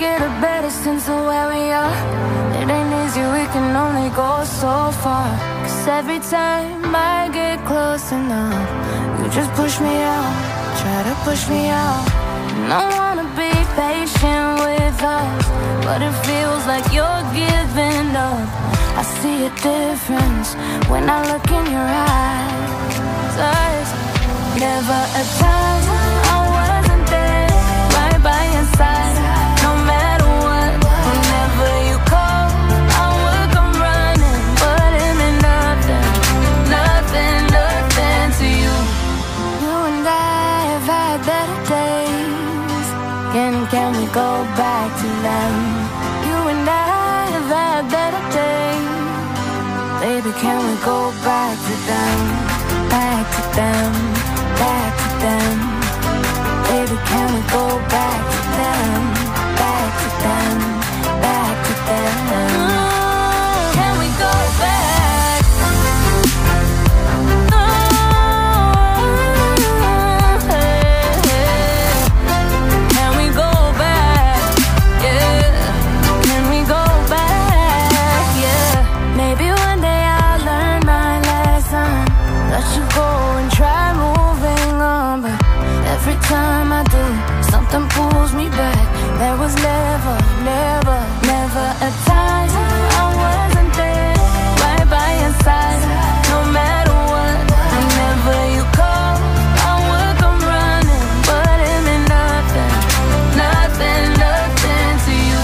get a better sense of where we are. It ain't easy, we can only go so far. 'Cause every time I get close enough, you just push me out, try to push me out. And I wanna be patient with us, but it feels like you're giving up. I see a difference when I look in your eyes. Never a time I wasn't there, right by your side. No matter what, whenever you call, I would come running. But it meant nothing, nothing, nothing to you. You and I have had better days. Can we go back to them? You and I have had better days. Baby, can we go back to them? Back to them, back to them. Baby, can we go back to them? Back to them, back to them. Can we go back? Can we go back? Yeah. Can we go back? Yeah. Maybe one day I'll learn my lesson. Let you go and try moving on, but every time I do, something pulls me back. There was never, never, never a time I wasn't there, right by your side. No matter what, whenever you call, I would come running. But it meant nothing, nothing, nothing to you.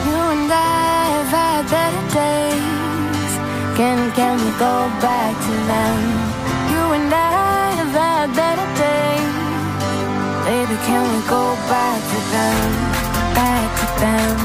You and I have had better days. Can we go back to them? You and I have had better days. Baby, can we go back to them? Back to them.